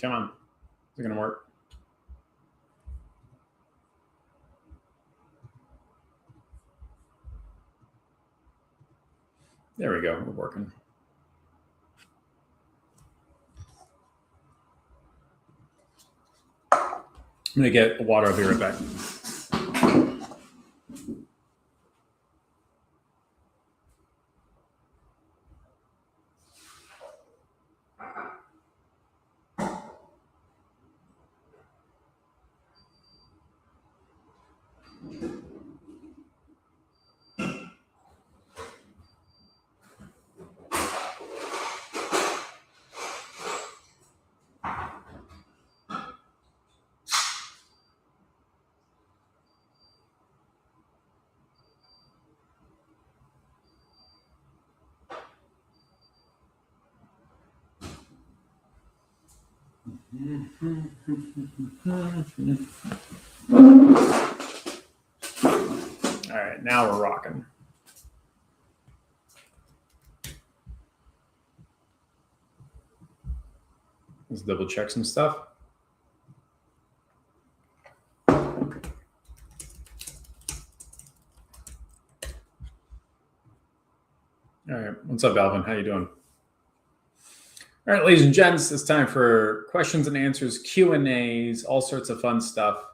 Come on. Is it going to work? There we go. We're working. I'm going to get water. I'll be right back. All right, now we're rocking. Let's double check some stuff. All right, what's up, Alvin? How you doing? All right, ladies and gents, it's time for questions and answers, Q&As, all sorts of fun stuff.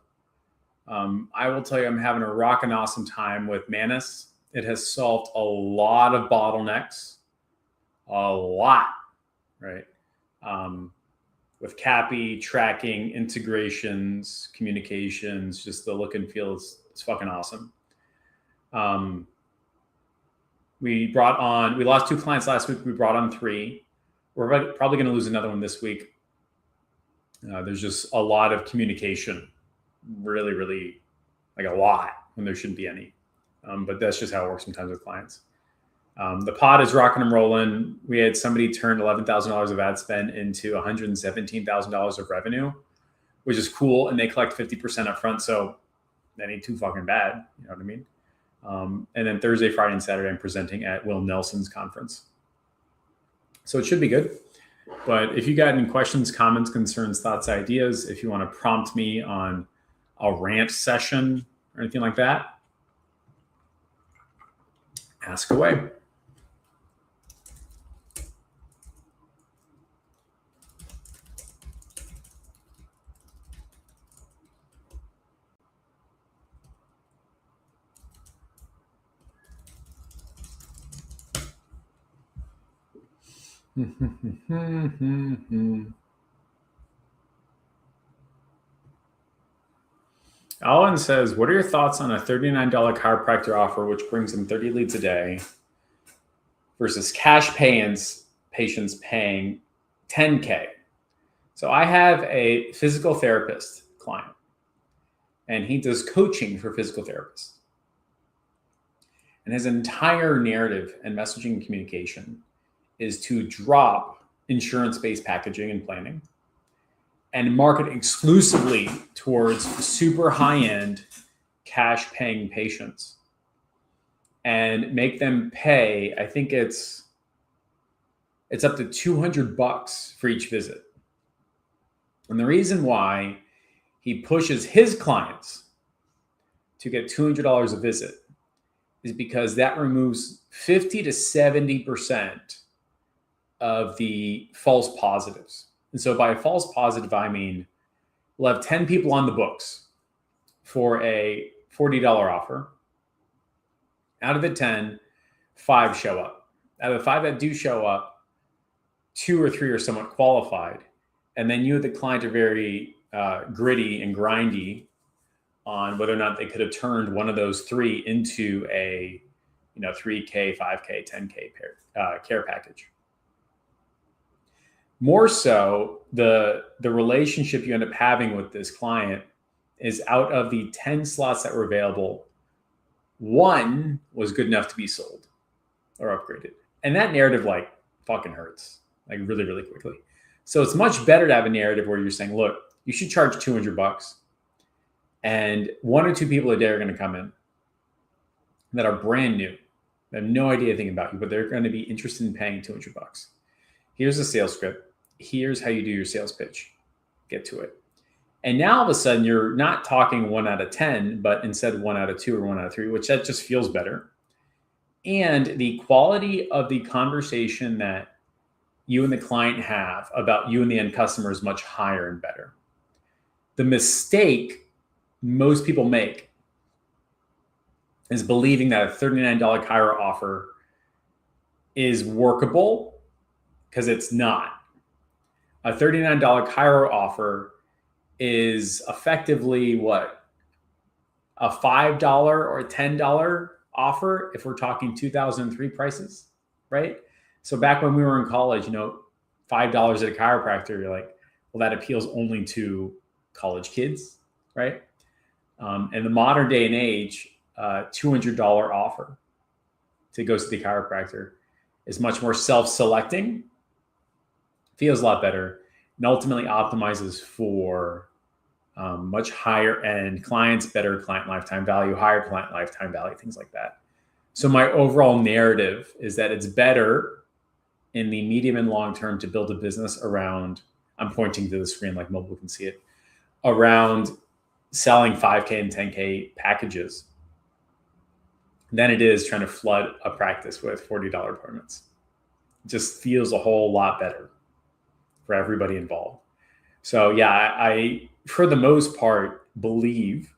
I will tell you, I'm having a rockin' awesome time with Manus. It has solved a lot of bottlenecks, a lot, right? With Cappy, tracking, integrations, communications, just the look and feel is fucking awesome. We lost 2 clients last week. We brought on 3. We're probably going to lose another one this week. There's just a lot of communication, really, really, like a lot when there shouldn't be any. But that's just how it works sometimes with clients. The pod is rocking and rolling. We had somebody turn $11,000 of ad spend into $117,000 of revenue, which is cool. And they collect 50% up front. So that ain't too fucking bad. You know what I mean? And then Thursday, Friday, and Saturday, I'm presenting at Will Nelson's conference. So it should be good. But if you got any questions, comments, concerns, thoughts, ideas, if you want to prompt me on a rant session or anything like that, ask away. Alan says, what are your thoughts on a $39 chiropractor offer, which brings in 30 leads a day versus cash patients paying $10K? So I have a physical therapist client, and he does coaching for physical therapists. And his entire narrative and messaging and communication is to drop insurance-based packaging and planning and market exclusively towards super high-end cash-paying patients and make them pay, I think it's up to $200 for each visit. And the reason why he pushes his clients to get $200 a visit is because that removes 50 to 70% of the false positives. And so by false positive, I mean, we'll have 10 people on the books for a $40 offer. Out of the 10, 5 show up. Out of the 5 that do show up, 2 or 3 are somewhat qualified. And then you, the client, are very gritty and grindy on whether or not they could have turned one of those 3 into a 3K, 5K, 10K care package. More so, the relationship you end up having with this client is out of the 10 slots that were available, 1 was good enough to be sold or upgraded. And that narrative fucking hurts, really, really quickly. So it's much better to have a narrative where you're saying, look, you should charge $200 and 1 or 2 people a day are going to come in that are brand new. They have no idea anything about you, but they're going to be interested in paying $200. Here's a sales script. Here's how you do your sales pitch. get to it. And now all of a sudden you're not talking 1 out of 10, but instead 1 out of 2 or 1 out of 3, which that just feels better. And the quality of the conversation that you and the client have about you and the end customer is much higher and better. The mistake most people make is believing that a $39 Cairo offer is workable, because it's not. A $39 Cairo offer is effectively what? A $5 or a $10 offer if we're talking 2003 prices, right? So back when we were in college, $5 at a chiropractor, you're like, well, that appeals only to college kids, right? In the modern day and age, $200 offer to go to the chiropractor is much more self-selecting, feels a lot better, and ultimately optimizes for much higher end clients, better client lifetime value, higher client lifetime value, things like that. So my overall narrative is that it's better in the medium and long term to build a business around, I'm pointing to the screen like mobile can see it, around selling 5K and 10K packages than it is trying to flood a practice with $40 appointments. It just feels a whole lot better for everybody involved. So yeah, I for the most part believe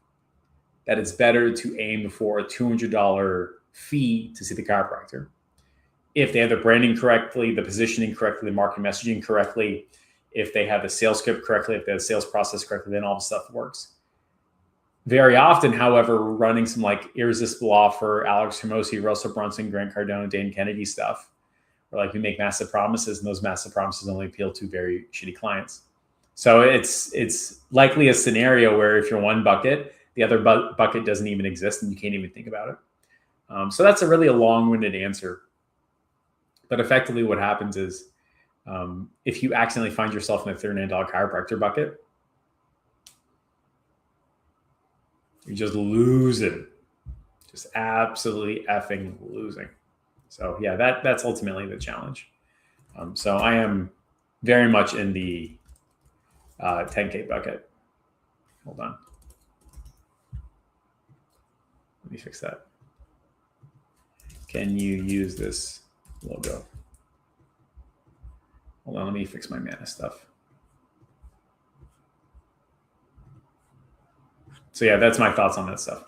that it's better to aim for a $200 fee to see the chiropractor. If they have the branding correctly, the positioning correctly, the marketing messaging correctly, if they have the sales script correctly, if they have the sales process correctly, then all the stuff works. Very often, however, we're running some like irresistible offer, Alex Hermosi, Russell Brunson, Grant Cardone, Dane Kennedy stuff, where like we make massive promises and those massive promises only appeal to very shitty clients. So it's likely a scenario where if you're one bucket, the other bucket doesn't even exist and you can't even think about it. So that's a really long-winded answer. But effectively what happens is if you accidentally find yourself in the $39 chiropractor bucket, you're just losing, just absolutely effing losing. So yeah, that's ultimately the challenge. So I am very much in the 10K bucket. Hold on. Let me fix that. Can you use this logo? Hold on, let me fix my mana stuff. So yeah, that's my thoughts on that stuff.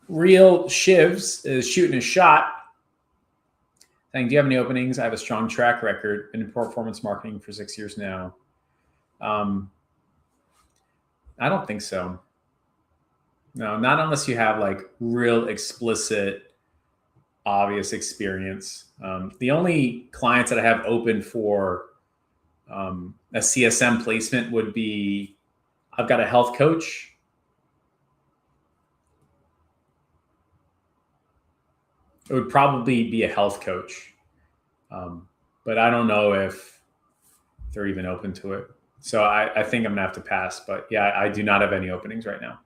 Real Shivs is shooting a shot. Saying, do you have any openings? I have a strong track record. Been in performance marketing for 6 years now. I don't think so. No, not unless you have like real explicit, obvious experience. The only clients that I have open for a CSM placement would be, I've got a health coach. It would probably be a health coach. But I don't know if they're even open to it. So I think I'm gonna have to pass, but yeah, I do not have any openings right now.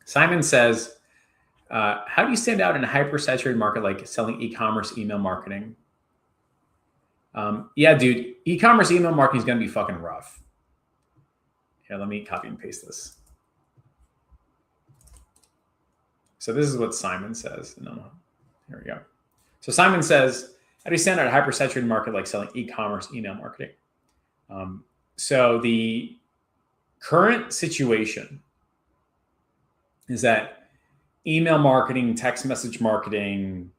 Simon says, how do you stand out in a hyper-saturated market like selling e-commerce email marketing? Yeah, dude, e-commerce email marketing is gonna be fucking rough. Here, let me copy and paste this. So this is what Simon says. No, here we go. So Simon says, how do you stand out in a hyper-saturated market like selling e-commerce email marketing? So the current situation is that email marketing, text message marketing,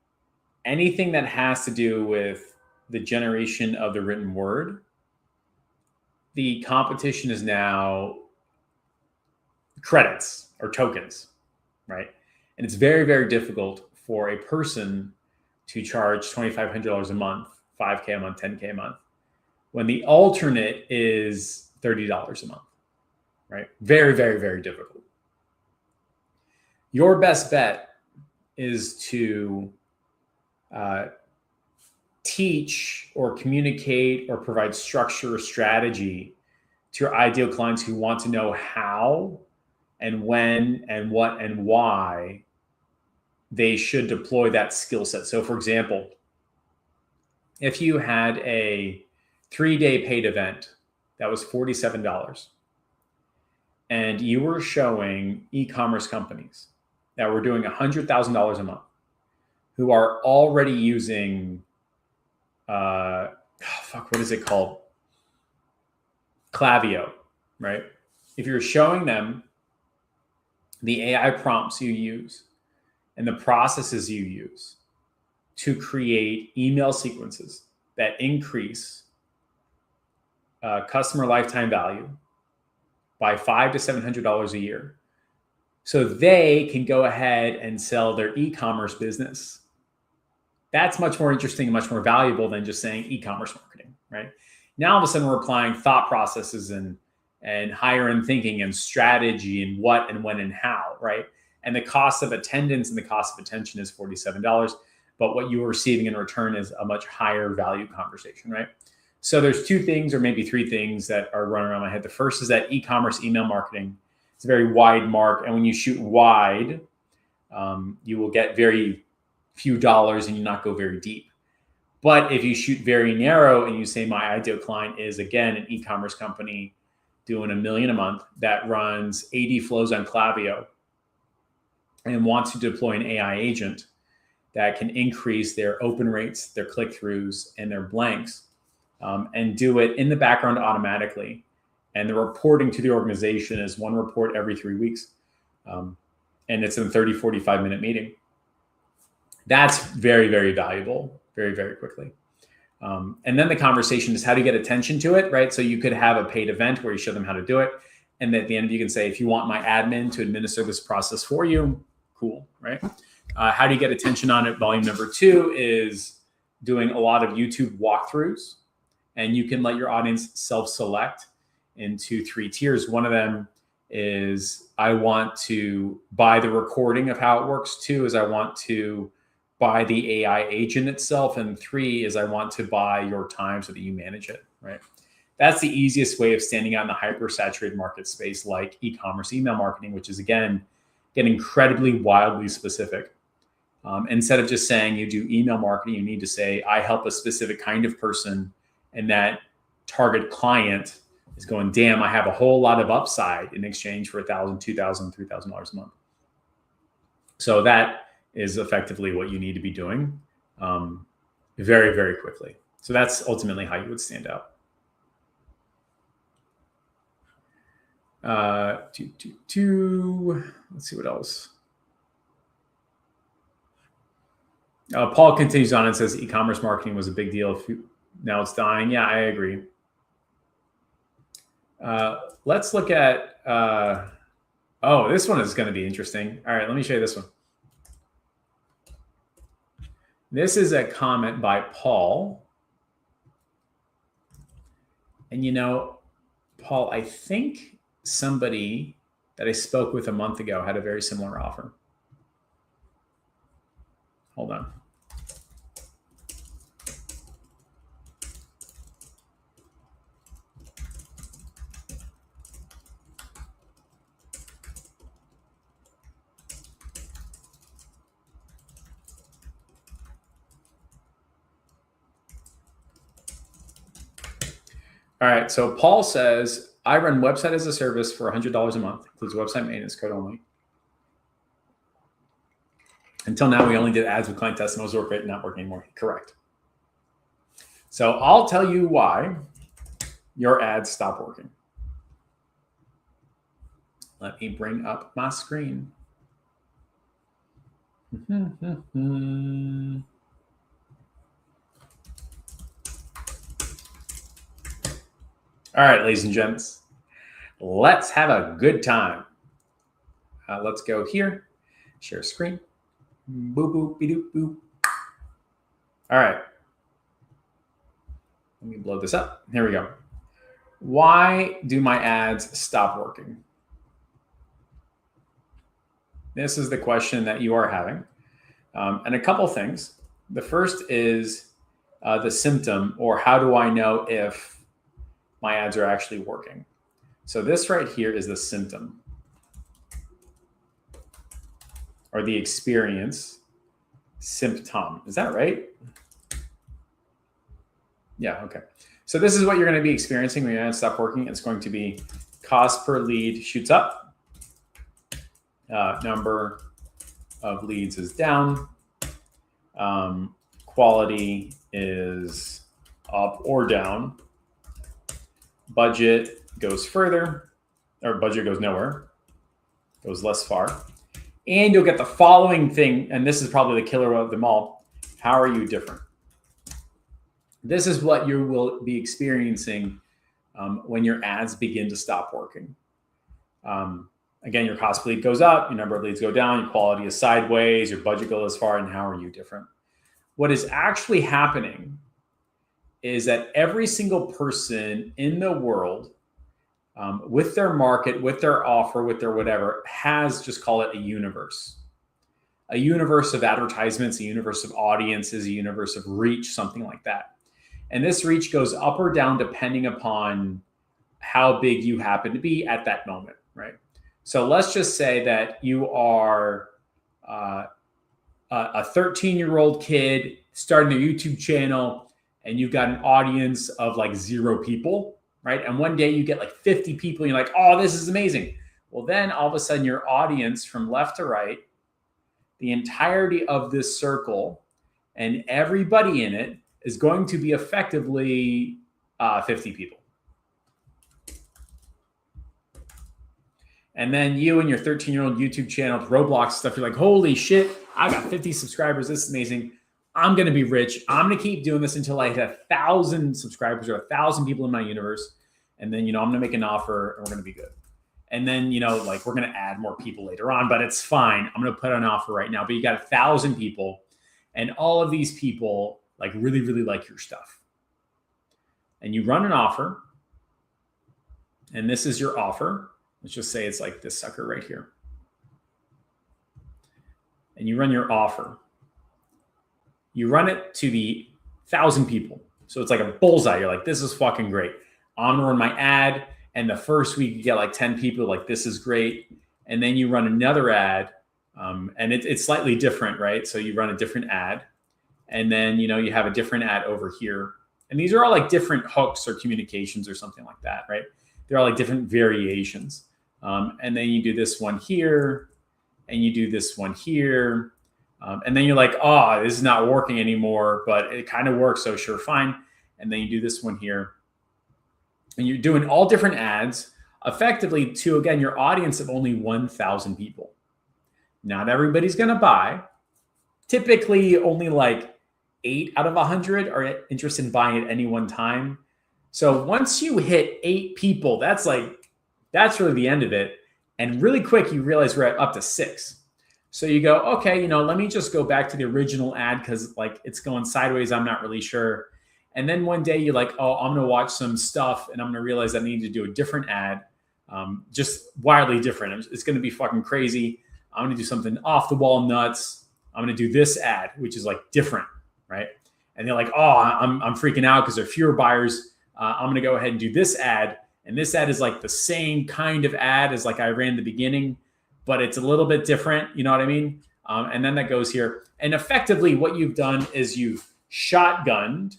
anything that has to do with the generation of the written word, the competition is now credits or tokens, right? And it's very, very difficult for a person to charge $2,500 a month, 5K a month, 10K a month, when the alternate is $30 a month, right? Very, very, very difficult. Your best bet is to teach or communicate or provide structure or strategy to your ideal clients who want to know how and when and what and why they should deploy that skill set. So for example, if you had a 3-day paid event that was $47 and you were showing e-commerce companies that were doing $100,000 a month who are already using, what is it called? Klaviyo, right? If you're showing them the AI prompts you use and the processes you use to create email sequences that increase customer lifetime value by $500 to $700 a year, so they can go ahead and sell their e-commerce business. That's much more interesting and much more valuable than just saying e-commerce marketing, right? Now all of a sudden we're applying thought processes and higher end thinking and strategy and what and when and how, right? And the cost of attendance and the cost of attention is $47, but what you are receiving in return is a much higher value conversation, right? So there's 2 things or maybe 3 things that are running around my head. The first is that e-commerce email marketing, it's a very wide mark. And when you shoot wide, you will get very few dollars and you not go very deep. But if you shoot very narrow and you say my ideal client is, again, an e-commerce company doing $1 million a month that runs 80 flows on Klaviyo and wants to deploy an AI agent that can increase their open rates, their click-throughs, and their blanks, and do it in the background automatically. And the reporting to the organization is 1 report every 3 weeks. And it's a 30, 45-minute meeting. That's very, very valuable, very, very quickly. And then the conversation is how do you get attention to it, right? So you could have a paid event where you show them how to do it. And at the end, you can say, if you want my admin to administer this process for you, cool, right? How do you get attention on it? Volume number 2 is doing a lot of YouTube walkthroughs. And you can let your audience self-select into 3 tiers. One of them is I want to buy the recording of how it works. 2 is I want to buy the AI agent itself. And 3 is I want to buy your time so that you manage it, right? That's the easiest way of standing out in the hyper-saturated market space like e-commerce email marketing, which is, again, get incredibly wildly specific. Instead of just saying you do email marketing, you need to say, I help a specific kind of person, and that target client is going, damn, I have a whole lot of upside in exchange for $1,000, $2,000, $3,000 a month. So that is effectively what you need to be doing very, very quickly. So that's ultimately how you would stand out. Let's see what else. Paul continues on and says e-commerce marketing was a big deal. Now it's dying. Yeah, I agree. Let's look at, oh, this one is going to be interesting. All right, let me show you this one. This is a comment by Paul. And you know, Paul, I think somebody that I spoke with a month ago had a very similar offer. Hold on. All right, so Paul says, I run website as a service for $100 a month, includes website maintenance code only. Until now, we only did ads with client testimonials. Work great, not working anymore. Correct. So I'll tell you why your ads stop working. Let me bring up my screen. All right, ladies and gents, let's have a good time. Let's go here, share screen. Boop, boop, be-doop, boop. All right. Let me blow this up. Here we go. Why do my ads stop working? This is the question that you are having. And a couple things. The first is the symptom, or how do I know if my ads are actually working? So this right here is the symptom. or the experience symptom. Is that right? Yeah, okay. So this is what you're going to be experiencing when your ads stop working. It's going to be cost per lead shoots up. Number of leads is down. Quality is up or down. Budget goes further, or budget goes nowhere, goes less far. And you'll get the following thing, and this is probably the killer of them all. How are you different? This is what you will be experiencing when your ads begin to stop working. Again, your cost per lead goes up, your number of leads go down, your quality is sideways, your budget goes as far, and how are you different? What is actually happening is that every single person in the world, with their market, with their offer, with their whatever, has, just call it a universe of advertisements, a universe of audiences, a universe of reach, something like that. And this reach goes up or down depending upon how big you happen to be at that moment, right? So let's just say that you are a 13-year-old kid starting a YouTube channel and you've got an audience of like 0 people, right? And one day you get like 50 people and you're like, oh, this is amazing. Well, then all of a sudden your audience from left to right, the entirety of this circle and everybody in it is going to be effectively 50 people. And then you and your 13-year-old YouTube channel, Roblox stuff, you're like, holy shit, I got 50 subscribers. This is amazing. I'm going to be rich. I'm going to keep doing this until I hit 1,000 subscribers or 1,000 people in my universe. And then, I'm going to make an offer and we're going to be good. And then, like we're going to add more people later on, but it's fine. I'm going to put an offer right now, but you got 1,000 people and all of these people like really, really like your stuff. And you run an offer and this is your offer. Let's just say it's like this sucker right here. And you run your offer. You run it to the 1,000 people. So it's like a bullseye. You're like, this is fucking great. I'm gonna run my ad. And the first week you get like 10 people, like, this is great. And then you run another ad. And it's slightly different, right? So you run a different ad. And then, you have a different ad over here. And these are all like different hooks or communications or something like that, right? They're all like different variations. And then you do this one here, and you do this one here. And then you're like, oh, this is not working anymore, but it kind of works, so sure, fine. And then you do this one here. And you're doing all different ads, effectively to, again, your audience of only 1,000 people. Not everybody's going to buy. Typically, only like 8 out of 100 are interested in buying at any one time. So once you hit 8 people, that's really the end of it. And really quick, you realize we're at up to 6. So you go, okay, let me just go back to the original ad because like it's going sideways. I'm not really sure. And then one day you're like, oh, I'm going to watch some stuff and I'm going to realize I need to do a different ad, just wildly different. It's going to be fucking crazy. I'm going to do something off the wall nuts. I'm going to do this ad, which is like different, right? And they're like, oh, I'm freaking out because there are fewer buyers. I'm going to go ahead and do this ad. And this ad is like the same kind of ad as like I ran the beginning, but it's a little bit different. You know what I mean? And then that goes here. And effectively what you've done is you've shotgunned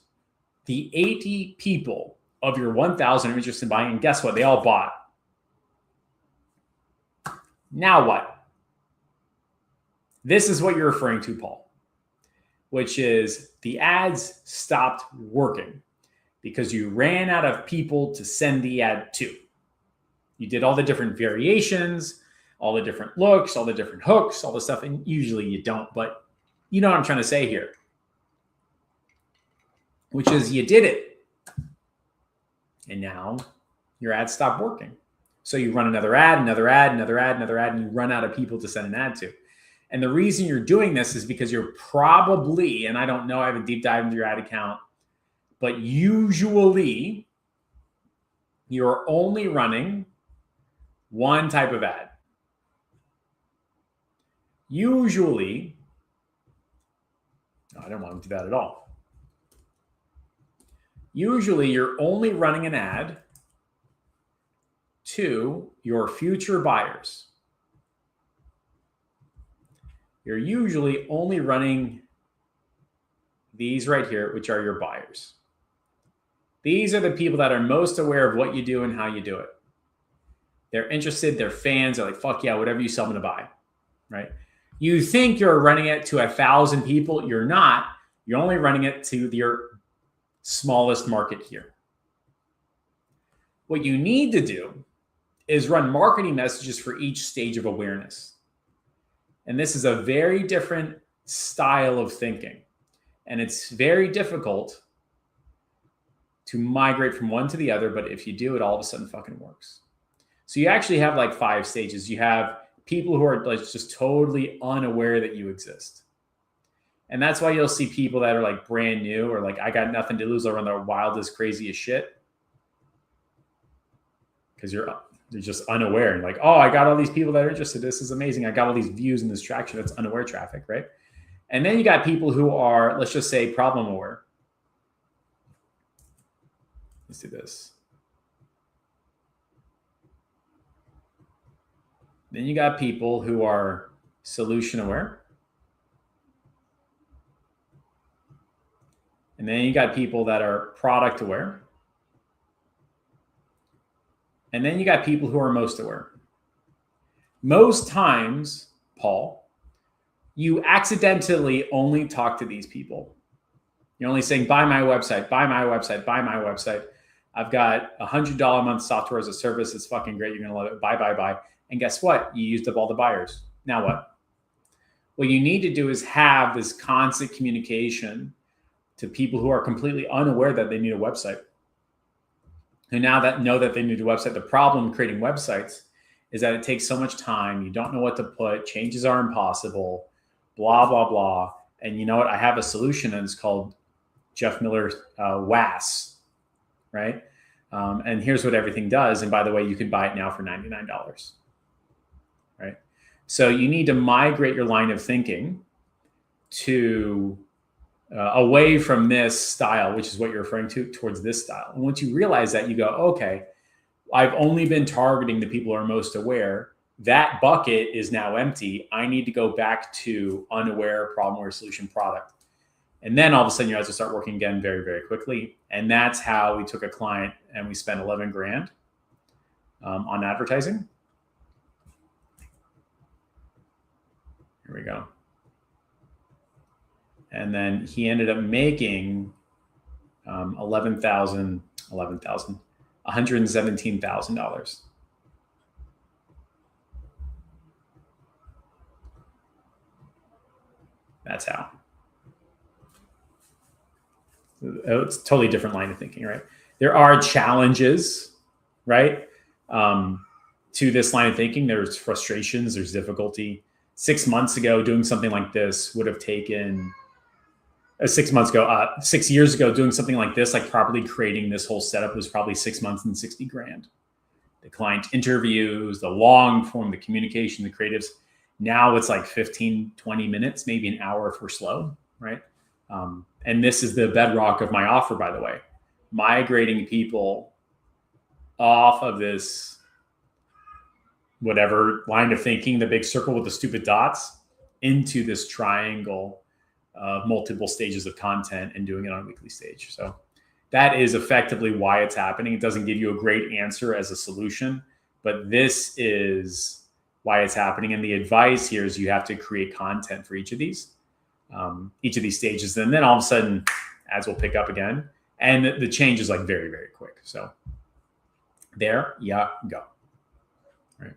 the 80 people of your 1,000 are interested in buying. And guess what? They all bought. Now what? This is what you're referring to, Paul, which is the ads stopped working because you ran out of people to send the ad to. You did all the different variations, all the different looks, all the different hooks, all the stuff. And usually you don't, but you know what I'm trying to say here, which is you did it. And now your ad stopped working. So you run another ad, another ad, another ad, another ad, and you run out of people to send an ad to. And the reason you're doing this is because you're probably, and I don't know, I haven't deep dived into your ad account, but usually you're only running one type of ad. Usually, I don't want to do that at all. Usually you're only running an ad to your future buyers. you're usually only running these right here, which are your buyers. These are the people that are most aware of what you do and how you do it. They're interested, they're fans, they're like, fuck yeah, whatever you sell them to buy, right? You think you're running it to 1,000 people. You're not. You're only running it to your smallest market here. What you need to do is run marketing messages for each stage of awareness. And this is a very different style of thinking. And it's very difficult to migrate from one to the other. But if you do, it all of a sudden fucking works. So you actually have like 5 stages. You have people who are like just totally unaware that you exist. And that's why you'll see people that are like brand new or like, I got nothing to lose. I'll run the wildest, craziest shit. Because they're just unaware. And like, oh, I got all these people that are interested. This is amazing. I got all these views and this traction. That's unaware traffic, right? And then you got people who are, let's just say, problem aware. Let's do this. Then you got people who are solution aware. And then you got people that are product aware. And then you got people who are most aware. Most times, Paul, you accidentally only talk to these people. You're only saying, buy my website, buy my website, buy my website. I've got $100 a month software as a service. It's fucking great. You're going to love it. Buy, buy, buy. And guess what? You used up all the buyers. Now what? What you need to do is have this constant communication to people who are completely unaware that they need a website. Who now that know that they need a website. The problem creating websites is that it takes so much time. You don't know what to put. Changes are impossible. Blah, blah, blah. And you know what? I have a solution, and it's called Jeff Miller WAS, right? And here's what everything does. And by the way, you can buy it now for $99, right? So you need to migrate your line of thinking to away from this style, which is what you're referring to, towards this style. And once you realize that, you go, okay, I've only been targeting the people who are most aware. That bucket is now empty. I need to go back to unaware, problem aware, solution, product. And then all of a sudden your eyes will start working again very, very quickly. And that's how we took a client and we spent 11 grand on advertising. Here we go. And then he ended up making $117,000. That's how. It's a totally different line of thinking, right? There are challenges, right? To this line of thinking. There's frustrations, there's difficulty. 6 months ago, doing something like this would have taken 6 months ago, 6 years ago, doing something like this, like properly creating this whole setup was probably 6 months and 60 grand. The client interviews, the long form, the communication, the creatives. Now it's like 15, 20 minutes, maybe an hour if we're slow, right? And this is the bedrock of my offer, by the way. Migrating people off of this, whatever line of thinking, the big circle with the stupid dots, into this triangle of multiple stages of content and doing it on a weekly stage. So that is effectively why it's happening. It doesn't give you a great answer as a solution, but this is why it's happening. And the advice here is you have to create content for each of these stages. And then all of a sudden ads will pick up again. And the change is like very, very quick. So there you go. Right.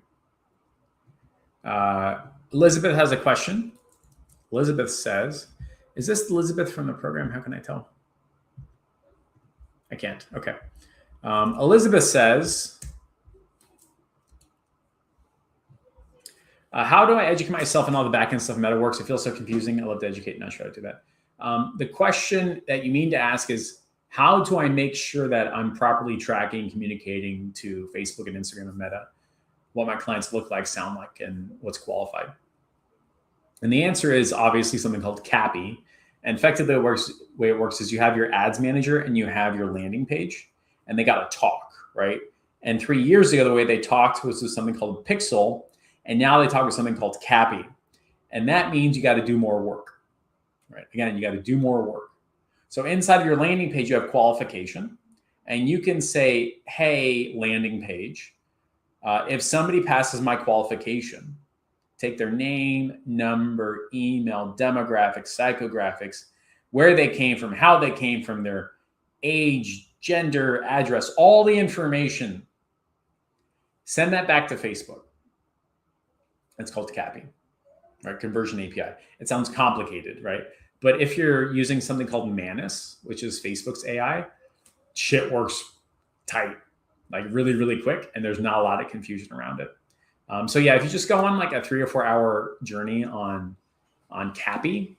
Elizabeth has a question. Elizabeth says, is this Elizabeth from the program? How can I tell? I can't. Okay. Elizabeth says, how do I educate myself on all the backend stuff Meta works? It feels so confusing. I love to educate. Not sure how to do that. The question that you mean to ask is, how do I make sure that I'm properly tracking, communicating to Facebook and Instagram and Meta, what my clients look like, sound like, and what's qualified? And the answer is obviously something called CAPI. And effectively, the way it works is you have your ads manager and you have your landing page, and they got to talk, right? And 3 years ago, the way they talked was with something called Pixel, and now they talk with something called CAPI. And that means you got to do more work, right? Again, you got to do more work. So inside of your landing page, you have qualification, and you can say, hey, landing page, if somebody passes my qualification, take their name, number, email, demographics, psychographics, where they came from, how they came from, their age, gender, address, all the information. Send that back to Facebook. It's called capping, right? Conversion API. It sounds complicated, right? But if you're using something called Manus, which is Facebook's AI, shit works tight, like really, really quick, and there's not a lot of confusion around it. So yeah, if you just go on like a 3 or 4 hour journey on Cappy,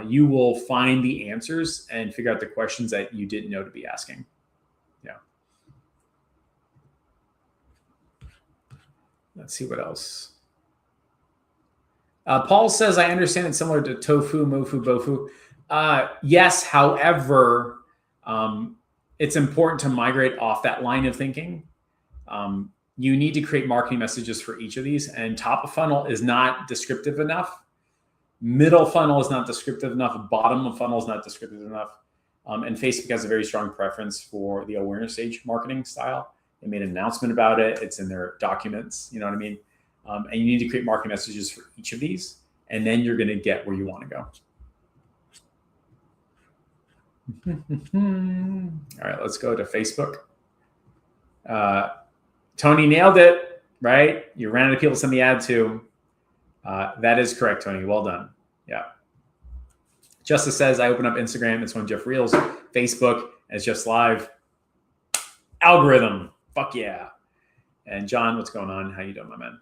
you will find the answers and figure out the questions that you didn't know to be asking. Yeah. Let's see what else. Paul says, I understand it's similar to tofu, mofu, bofu. Yes, however, it's important to migrate off that line of thinking. You need to create marketing messages for each of these, and top of funnel is not descriptive enough. Middle funnel is not descriptive enough. Bottom of funnel is not descriptive enough. And Facebook has a very strong preference for the awareness stage marketing style. They made an announcement about it. It's in their documents. You know what I mean? And you need to create marketing messages for each of these, and then you're going to get where you want to go. All right, let's go to Facebook. Tony nailed it, right? You ran out of people to send the ad to. That is correct, Tony. Well done. Yeah. Justice says, I open up Instagram. It's one of Jeff Reels. Facebook as Jeff's Live. Algorithm. Fuck yeah. And John, what's going on? How you doing, my man?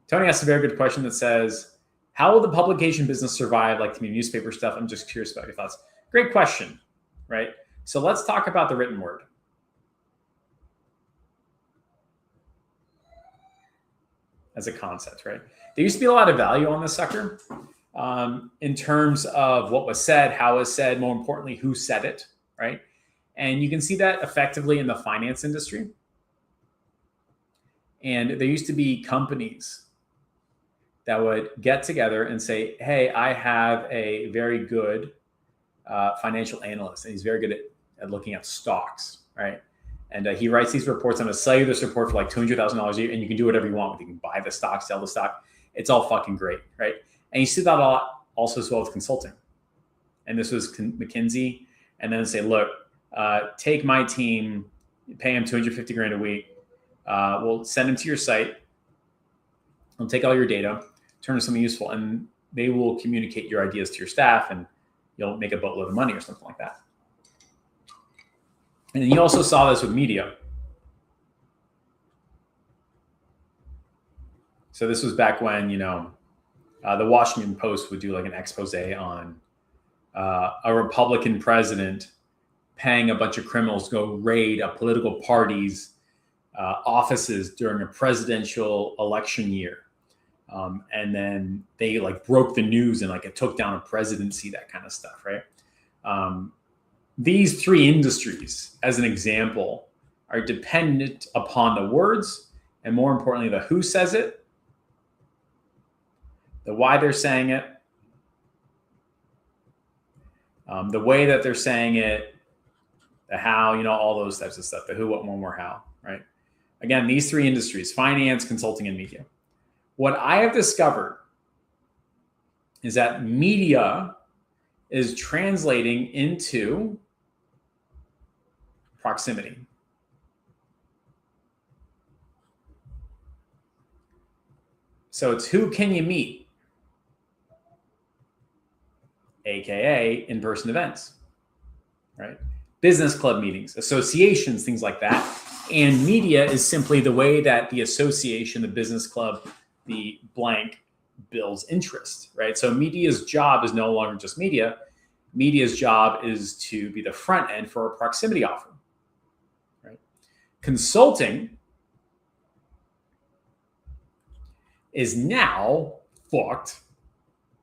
Tony asked a very good question that says, how will the publication business survive, like community newspaper stuff? I'm just curious about your thoughts. Great question, right? So let's talk about the written word. As a concept, right? There used to be a lot of value on this sucker in terms of what was said, how it was said, more importantly, who said it, right? And you can see that effectively in the finance industry. And there used to be companies that would get together and say, hey, I have a very good financial analyst, and he's very good at looking at stocks, right? And he writes these reports. I'm going to sell you this report for like $200,000 a year, and you can do whatever you want with it. You can buy the stock, sell the stock. It's all fucking great, right? And you see that a lot also as well with consulting. And this was McKinsey. And then say, look, take my team, pay them $250,000 a week. We'll send them to your site. We'll take all your data, turn it into something useful, and they will communicate your ideas to your staff, and you'll make a boatload of money or something like that. And then you also saw this with media. So this was back when, the Washington Post would do like an expose on a Republican president paying a bunch of criminals to go raid a political party's offices during a presidential election year. And then they like broke the news and like it took down a presidency, that kind of stuff, right? These three industries, as an example, are dependent upon the words, and more importantly, the who says it, the why they're saying it, the way that they're saying it, the how, all those types of stuff, the who, what, when, where, how, right? Again, these three industries, finance, consulting, and media. What I have discovered is that media is translating into proximity. So it's who can you meet? AKA in-person events, right? Business club meetings, associations, things like that. And media is simply the way that the association, the business club, the blank builds interest, right? So media's job is no longer just media. Media's job is to be the front end for a proximity offer, right? Consulting is now fucked,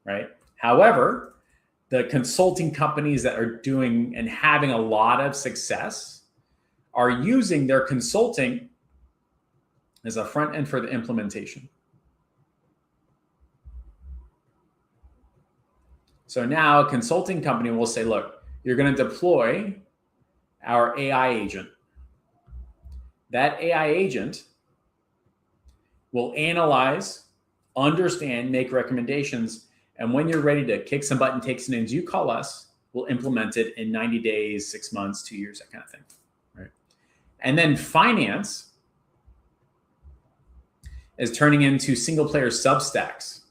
right? However, the consulting companies that are doing and having a lot of success are using their consulting as a front end for the implementation. So now a consulting company will say, look, you're going to deploy our AI agent. That AI agent will analyze, understand, make recommendations. And when you're ready to kick some butt and take some names, you call us. We'll implement it in 90 days, 6 months, 2 years, that kind of thing. Right? And then finance is turning into single player Substacks.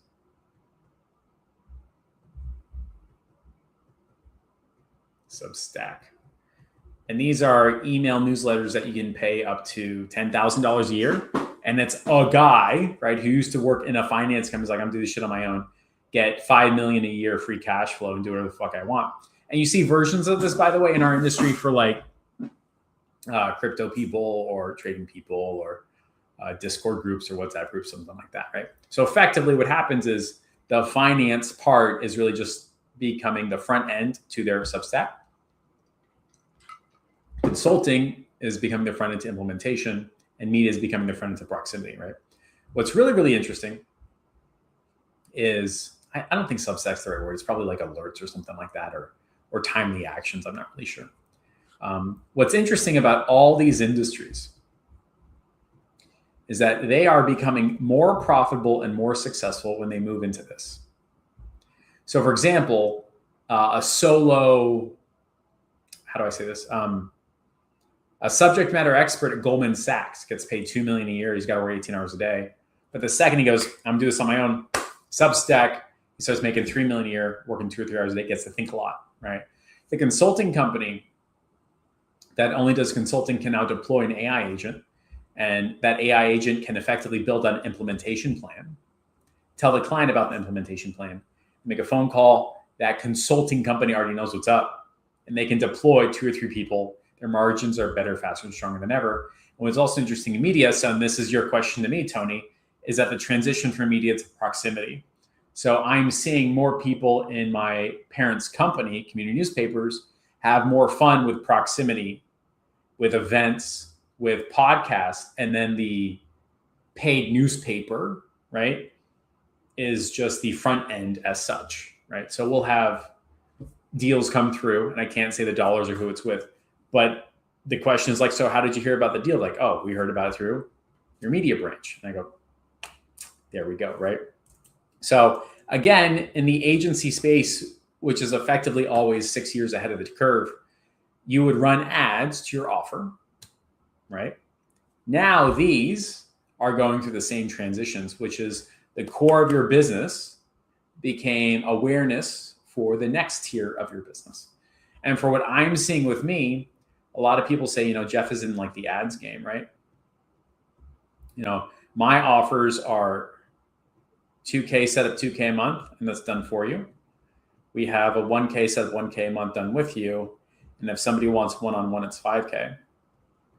Substack. And these are email newsletters that you can pay up to $10,000 a year. And it's a guy, right, who used to work in a finance company, like, I'm doing this shit on my own, get $5 million a year free cash flow and do whatever the fuck I want. And you see versions of this, by the way, in our industry for like crypto people or trading people or Discord groups or WhatsApp groups, something like that, right? So effectively what happens is the finance part is really just becoming the front end to their Substack. Consulting is becoming the front end to implementation, and media is becoming the front end to proximity, right? What's really, really interesting is, I don't think Substack's the right word. It's probably like alerts or something like that, or timely actions. I'm not really sure. What's interesting about all these industries is that they are becoming more profitable and more successful when they move into this. So for example, a solo, how do I say this? A subject matter expert at Goldman Sachs gets paid $2 million a year. He's got to work 18 hours a day. But the second he goes, I'm doing this on my own, Substack, he starts making $3 million a year, working 2 or 3 hours a day, gets to think a lot, right? The consulting company that only does consulting can now deploy an AI agent, and that AI agent can effectively build an implementation plan, tell the client about the implementation plan, make a phone call. That consulting company already knows what's up, and they can deploy 2 or 3 people. Their margins are better, faster, and stronger than ever. And what's also interesting in media, so and this is your question to me, Tony, is that the transition from media to proximity. So I'm seeing more people in my parents' company, community newspapers, have more fun with proximity, with events, with podcasts, and then the paid newspaper, right, is just the front end as such, right? So we'll have deals come through, and I can't say the dollars or who it's with, but the question is like, so how did you hear about the deal? Like, oh, we heard about it through your media branch. And I go, there we go, right? So again, in the agency space, which is effectively always 6 years ahead of the curve, you would run ads to your offer, right? Now these are going through the same transitions, which is the core of your business became awareness for the next tier of your business. And for what I'm seeing with me, a lot of people say, Jeff is in like the ads game, right? My offers are $2K set up $2K a month, and that's done for you. We have a $1K set up $1K a month done with you. And if somebody wants one-on-one, it's $5K,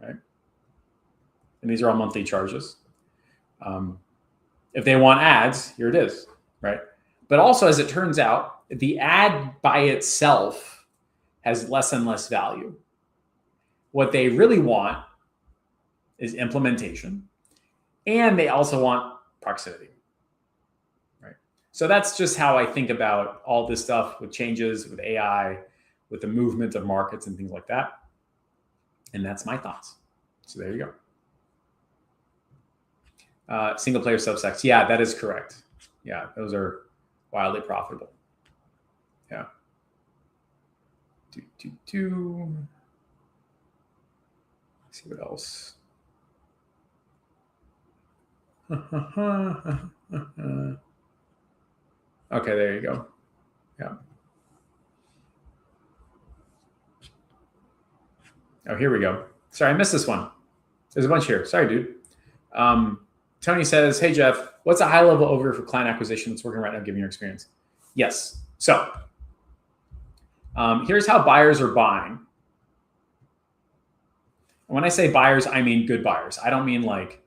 right? And these are all monthly charges. If they want ads, here it is, right? But also, as it turns out, the ad by itself has less and less value. What they really want is implementation, and they also want proximity, right? So that's just how I think about all this stuff with changes, with AI, with the movement of markets and things like that. And that's my thoughts. So there you go. Single player Substacks. Yeah, that is correct. Yeah, those are wildly profitable. Yeah. Let's see what else. Okay, there you go. Yeah. Oh, here we go. Sorry, I missed this one. There's a bunch here. Sorry, dude. Tony says, hey, Jeff, what's a high-level overview for client acquisition that's working right now, given your experience? Yes. So here's how buyers are buying. And when I say buyers, I mean good buyers. I don't mean like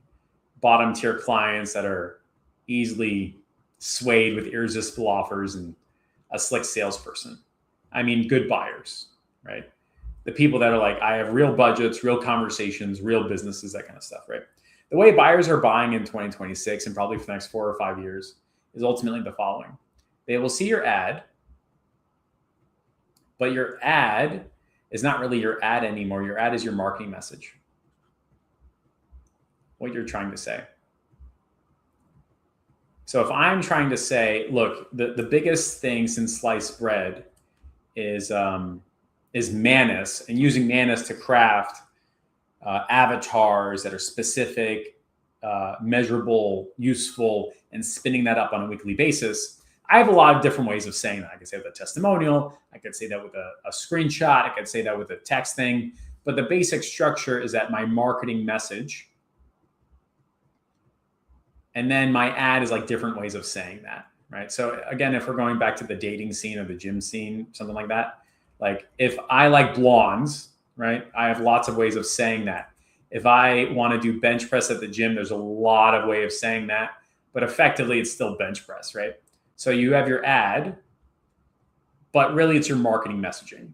bottom-tier clients that are easily swayed with irresistible offers and a slick salesperson. I mean good buyers, right? The people that are like, I have real budgets, real conversations, real businesses, that kind of stuff, right? The way buyers are buying in 2026 and probably for the next 4 or 5 years is ultimately the following. They will see your ad but your ad is not really your ad anymore. Your ad is your marketing message, what you're trying to say. So if I'm trying to say, look, the biggest thing since sliced bread is Manus, and using Manus to craft avatars that are specific, measurable, useful, and spinning that up on a weekly basis. I have a lot of different ways of saying that. I could say with a testimonial. I could say that with a screenshot. I could say that with a text thing. But the basic structure is that my marketing message, and then my ad is like different ways of saying that, right? So again, if we're going back to the dating scene or the gym scene, something like that, like if I like blondes, right? I have lots of ways of saying that. If I want to do bench press at the gym, there's a lot of way of saying that, but effectively it's still bench press, right? So you have your ad, but really it's your marketing messaging,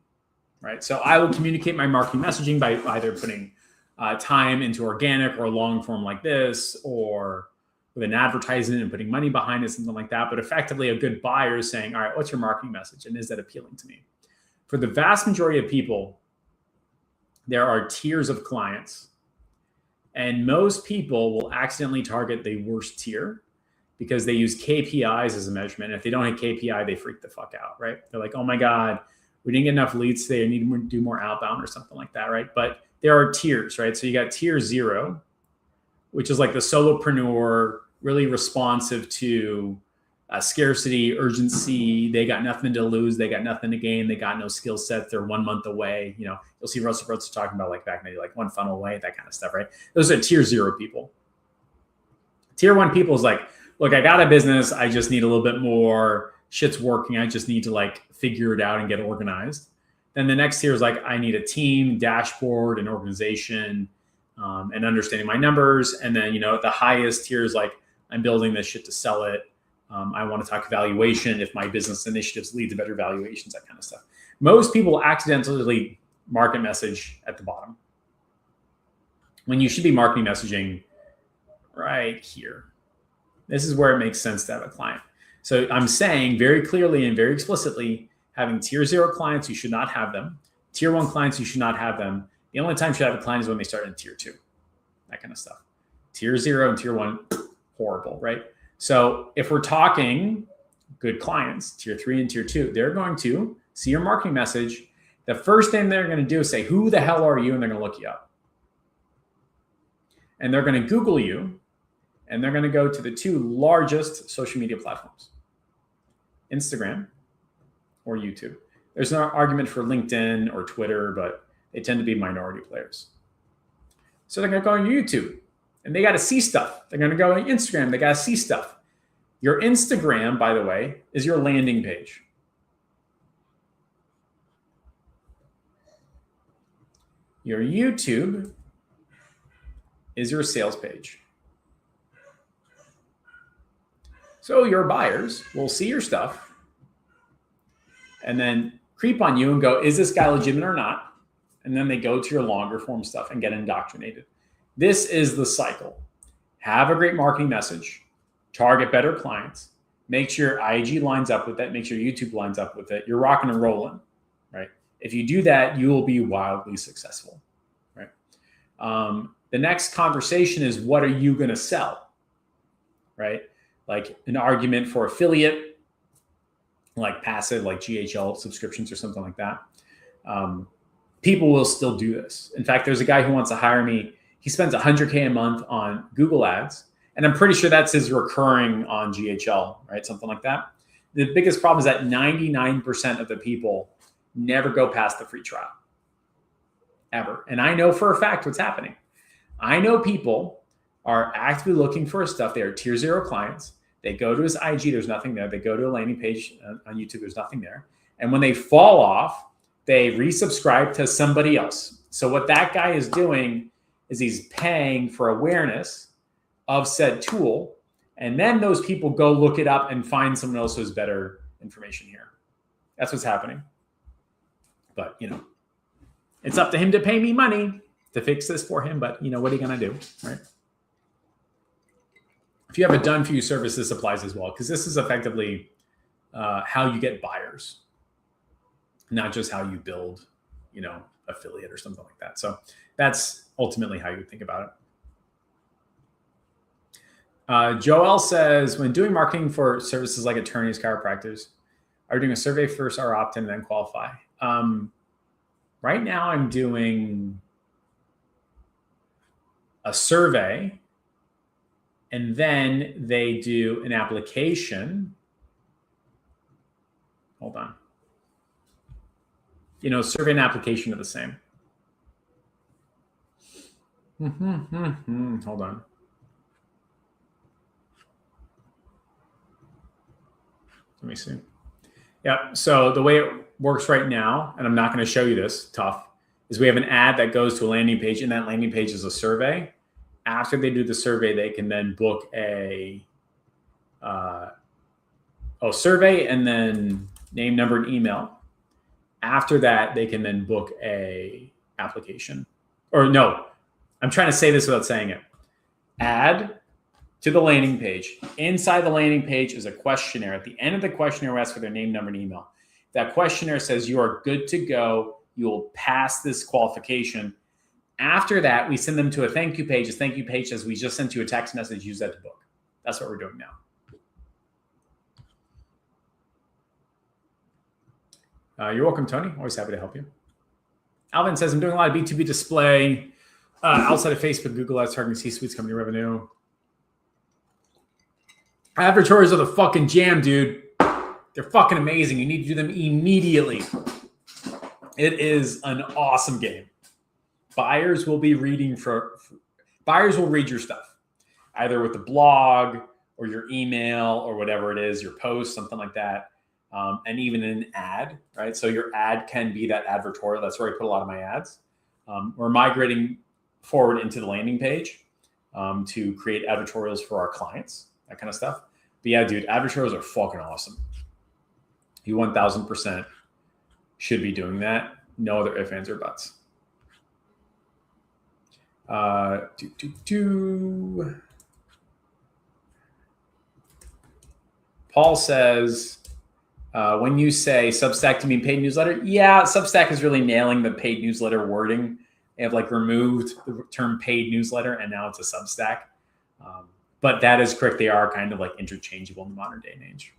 right? So I will communicate my marketing messaging by either putting time into organic or long form like this, or with an advertisement and putting money behind it, something like that. But effectively a good buyer is saying, all right, what's your marketing message? And is that appealing to me? For the vast majority of people, there are tiers of clients. And most people will accidentally target the worst tier because they use KPIs as a measurement. And if they don't hit KPI, they freak the fuck out, right? They're like, oh my God, we didn't get enough leads today. I need to do more outbound or something like that, right? But there are tiers, right? So you got tier 0, which is like the solopreneur, really responsive to scarcity, urgency. They got nothing to lose. They got nothing to gain. They got no skill set. They're 1 month away. You know, you'll see Russell Brunson talking about like back maybe like one funnel away, that kind of stuff, right? Those are tier 0 people. Tier 1 people is like, look, I got a business. I just need a little bit more. Shit's working. I just need to like figure it out and get organized. Then the next tier is like, I need a team, dashboard, and organization, and understanding my numbers. And then, you know, the highest tier is like, I'm building this shit to sell it. I want to talk valuation. If my business initiatives lead to better valuations, that kind of stuff. Most people accidentally market message at the bottom when you should be marketing messaging right here. This is where it makes sense to have a client. So I'm saying very clearly and very explicitly, having tier 0 clients, you should not have them. Tier 1 clients, you should not have them. The only time you should have a client is when they start in tier 2, that kind of stuff. Tier 0 and tier 1, horrible, right? So if we're talking good clients, tier 3 and tier 2, they're going to see your marketing message. The first thing they're going to do is say, who the hell are you? And they're going to look you up. And they're going to Google you. And they're going to go to the 2 largest social media platforms, Instagram or YouTube. There's no argument for LinkedIn or Twitter, but they tend to be minority players. So they're going to go on YouTube. And they got to see stuff. They're going to go on Instagram. They got to see stuff. Your Instagram, by the way, is your landing page. Your YouTube is your sales page. So your buyers will see your stuff and then creep on you and go, is this guy legitimate or not? And then they go to your longer form stuff and get indoctrinated. This is the cycle. Have a great marketing message, target better clients, make sure IG lines up with that, make sure YouTube lines up with it. You're rocking and rolling, right? If you do that, you will be wildly successful, right? The next conversation is, what are you going to sell, right? Like an argument for affiliate, like passive, like GHL subscriptions or something like that. People will still do this. In fact, there's a guy who wants to hire me. He spends $100K a month on Google ads. And I'm pretty sure that's his recurring on GHL, right? Something like that. The biggest problem is that 99% of the people never go past the free trial, ever. And I know for a fact what's happening. I know people are actively looking for stuff. They are tier 0 clients. They go to his IG, there's nothing there. They go to a landing page on YouTube, there's nothing there. And when they fall off, they resubscribe to somebody else. So what that guy is doing is he's paying for awareness of said tool. And then those people go look it up and find someone else who has better information here. That's what's happening. But, you know, it's up to him to pay me money to fix this for him. But, you know, what are you going to do, right? If you have a done for you service, this applies as well, because this is effectively how you get buyers. not just how you build, affiliate or something like that. So that's ultimately how you think about it. Joel says, when doing marketing for services like attorneys, chiropractors, are you doing a survey first or opt-in and then qualify? Right now I'm doing a survey, and then they do an application. Hold on. Survey and application are the same. Hold on. Let me see. Yeah. So the way it works right now, and I'm not going to show you this, tough, is we have an ad that goes to a landing page, and that landing page is a survey. After they do the survey, they can then book a survey and then name, number, and email. After that, they can then book a application. Or no, I'm trying to say this without saying it. Add to the landing page. Inside the landing page is a questionnaire. At the end of the questionnaire, we ask for their name, number, and email. That questionnaire says you are good to go. You will pass this qualification. After that, we send them to a thank you page. A thank you page says we just sent you a text message. Use that to book. That's what we're doing now. You're welcome, Tony. Always happy to help you. Alvin says, I'm doing a lot of B2B display outside of Facebook, Google Ads, targeting C-suites, company revenue. Advertorials are the fucking jam, dude. They're fucking amazing. You need to do them immediately. It is an awesome game. Buyers will be reading buyers will read your stuff, either with the blog or your email or whatever it is, your post, something like that. And even an ad, right? So your ad can be that advertorial. That's where I put a lot of my ads. We're migrating forward into the landing page to create advertorials for our clients, that kind of stuff. But yeah, dude, advertorials are fucking awesome. You 1000% should be doing that. No other ifs, ands, or buts. Paul says, when you say Substack, do you mean paid newsletter? Yeah, Substack is really nailing the paid newsletter wording. They have removed the term paid newsletter, and now it's a Substack. But that is correct. They are kind of interchangeable in the modern day and age.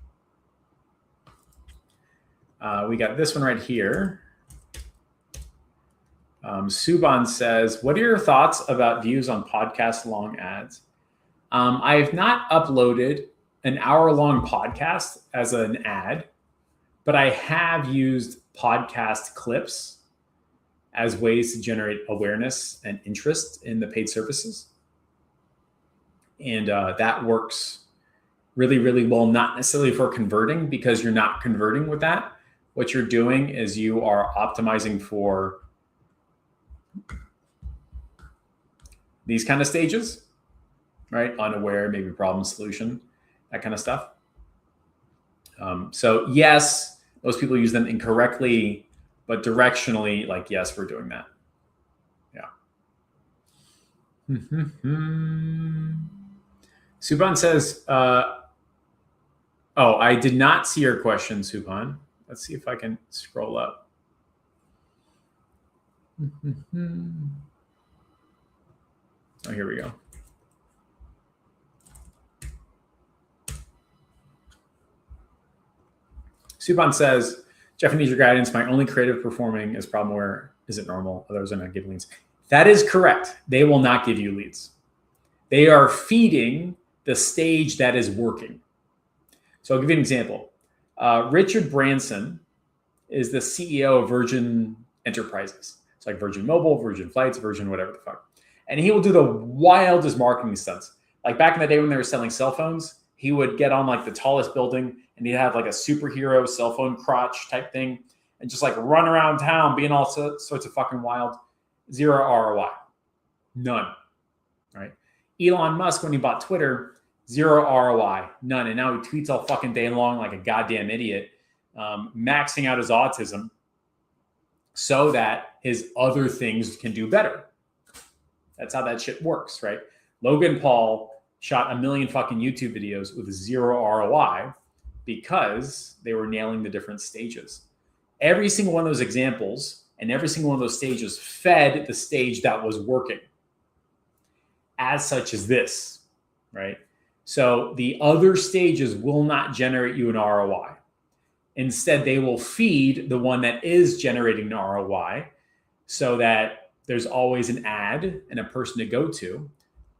We got this one right here. Subhan says, what are your thoughts about views on podcast long ads? I have not uploaded an hour-long podcast as an ad, but I have used podcast clips as ways to generate awareness and interest in the paid services. And that works really, really well, not necessarily for converting, because you're not converting with that. What you're doing is you are optimizing for these kind of stages, right? Unaware, maybe problem, solution, that kind of stuff. So yes, most people use them incorrectly, but directionally, yes, we're doing that. Yeah. Subhan says, I did not see your question, Subhan. Let's see if I can scroll up. Oh, here we go. Subhan says, Jeff, I need your guidance. My only creative performing is problem where is it normal? Others are not giving leads. That is correct. They will not give you leads. They are feeding the stage that is working. So I'll give you an example. Richard Branson is the CEO of Virgin Enterprises. It's like Virgin Mobile, Virgin Flights, Virgin whatever the fuck. And he will do the wildest marketing stunts. Like back in the day when they were selling cell phones, he would get on the tallest building and he'd have a superhero cell phone crotch type thing and just run around town being all sorts of fucking wild. Zero ROI. None. Right? Elon Musk, when he bought Twitter, zero ROI. None. And now he tweets all fucking day long like a goddamn idiot, maxing out his autism so that his other things can do better. That's how that shit works, right? Logan Paul shot 1 million fucking YouTube videos with zero ROI because they were nailing the different stages. Every single one of those examples and every single one of those stages fed the stage that was working. As such as this, right? So the other stages will not generate you an ROI. Instead, they will feed the one that is generating an ROI so that there's always an ad and a person to go to.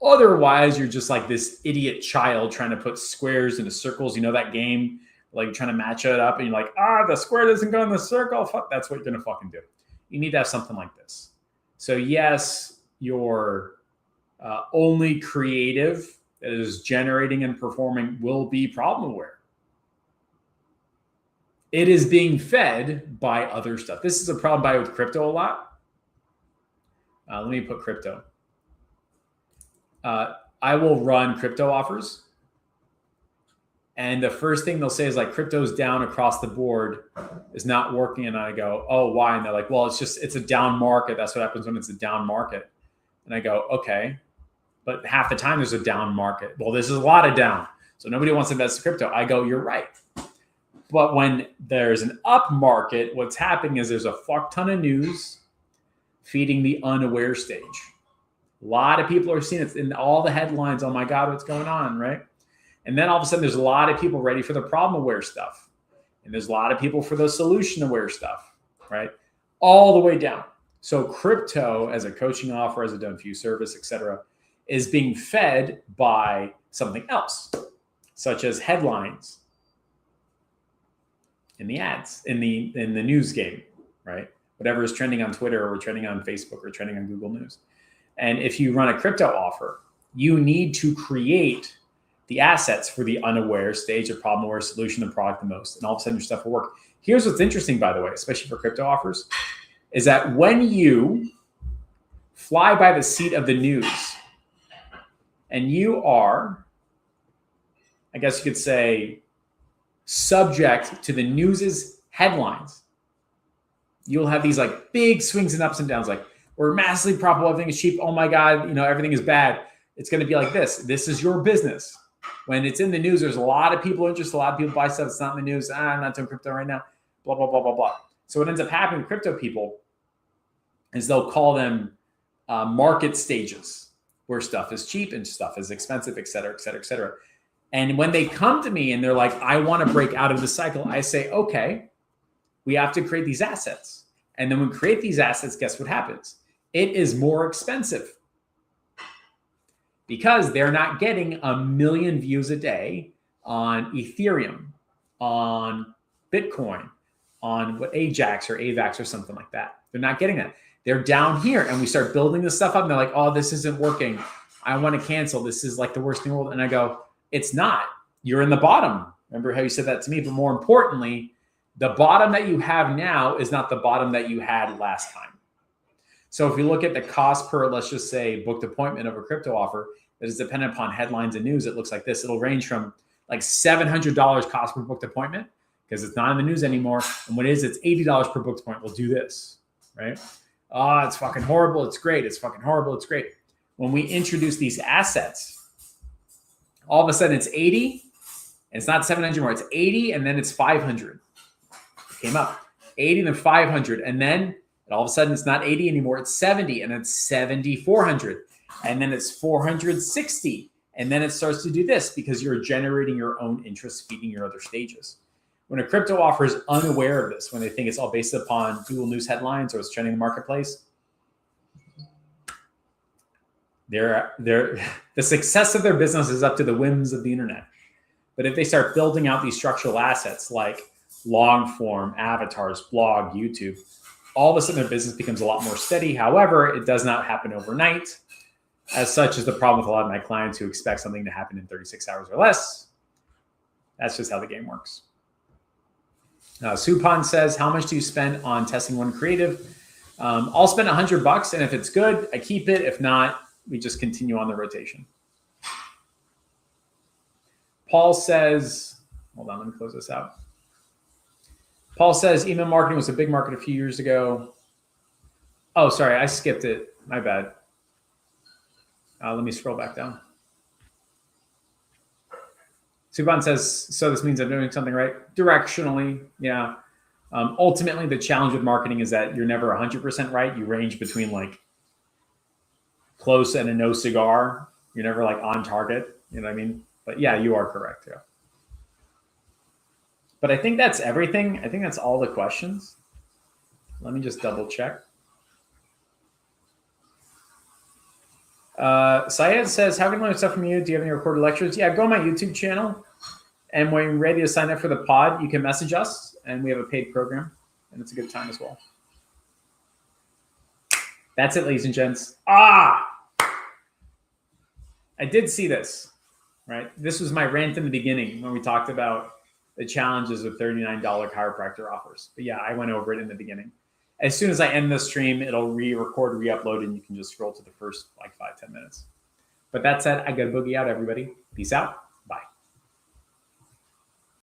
Otherwise, you're just like this idiot child trying to put squares into circles. You know that game? Like trying to match it up and you're like, the square doesn't go in the circle. Fuck, that's what you're going to fucking do. You need to have something like this. So yes, your only creative that is generating and performing will be problem aware. It is being fed by other stuff. This is a problem with crypto a lot. Let me put crypto. I will run crypto offers. And the first thing they'll say is like, crypto's down across the board, is not working. And I go, oh, why? And they're like, well, it's a down market. That's what happens when it's a down market. And I go, okay, but half the time there's a down market. Well, there's a lot of down. So nobody wants to invest in crypto. I go, you're right. But when there's an up market, what's happening is there's a fuck ton of news feeding the unaware stage. A lot of people are seeing it in all the headlines. Oh my God, what's going on, right? And then all of a sudden, there's a lot of people ready for the problem-aware stuff. And there's a lot of people for the solution-aware stuff, right? All the way down. So crypto, as a coaching offer, as a done-for-you service, et cetera, is being fed by something else, such as headlines in the ads, in the news game, right? Whatever is trending on Twitter or trending on Facebook or trending on Google News. And if you run a crypto offer, you need to create the assets for the unaware stage of problem aware solution and product the most. And all of a sudden your stuff will work. Here's what's interesting, by the way, especially for crypto offers, is that when you fly by the seat of the news and you are, I guess you could say, subject to the news's headlines, you'll have these like big swings and ups and downs. Like, we're massively profitable, everything is cheap. Oh my God, everything is bad. It's going to be like this. This is your business. When it's in the news, there's a lot of people interested. A lot of people buy stuff. It's not in the news. I'm not doing crypto right now. Blah, blah, blah, blah, blah. So what ends up happening with crypto people is they'll call them market stages where stuff is cheap and stuff is expensive, et cetera, et cetera, et cetera. And when they come to me and they're like, I want to break out of the cycle, I say, okay, we have to create these assets. And then when we create these assets, guess what happens? It is more expensive. Because they're not getting 1 million views a day on Ethereum, on Bitcoin, on what Ajax or AVAX or something like that. They're not getting that. They're down here and we start building this stuff up and they're like, oh, this isn't working. I want to cancel. This is like the worst thing in the world. And I go, it's not. You're in the bottom. Remember how you said that to me? But more importantly, the bottom that you have now is not the bottom that you had last time. So if you look at the cost per, let's just say, booked appointment of a crypto offer that is dependent upon headlines and news, it looks like this. It'll range from like $700 cost per booked appointment because it's not in the news anymore. And what it is, it's $80 per booked appointment. We'll do this, right? Oh, it's fucking horrible. It's great. It's fucking horrible. It's great. When we introduce these assets, all of a sudden it's 80 and it's not 700 more. It's 80 and then it's 500. It came up 80 and then 500. And then all of a sudden it's not 80 anymore. It's 70 and it's 7,400. And then it's 460. And then it starts to do this because you're generating your own interest, feeding your other stages. When a crypto offer is unaware of this, when they think it's all based upon Google News headlines or it's trending in the marketplace, the success of their business is up to the whims of the internet. But if they start building out these structural assets like long form, avatars, blog, YouTube, all of a sudden their business becomes a lot more steady. However, it does not happen overnight. As such is the problem with a lot of my clients who expect something to happen in 36 hours or less. That's just how the game works. Supan says, how much do you spend on testing one creative? I'll spend $100, and if it's good, I keep it. If not, we just continue on the rotation. Paul says, hold on, let me close this out. Paul says, email marketing was a big market a few years ago. Oh, sorry, I skipped it. My bad. Let me scroll back down. Suban says, so this means I'm doing something right? Directionally, yeah. Ultimately, the challenge with marketing is that you're never 100% right. You range between like close and a no cigar. You're never like on target. You know what I mean? But yeah, you are correct. Yeah. But I think that's everything. I think that's all the questions. Let me just double check. Syed says, how can I learn stuff from you? Do you have any recorded lectures? Yeah, go on my YouTube channel. And when you're ready to sign up for the pod, you can message us. And we have a paid program. And it's a good time as well. That's it, ladies and gents. I did see this, right? This was my rant in the beginning when we talked about the challenges of $39 chiropractor offers. But yeah, I went over it in the beginning. As soon as I end the stream, it'll re-record, re-upload, and you can just scroll to the first like 5-10 minutes. But that said, I got to boogie out, everybody. Peace out.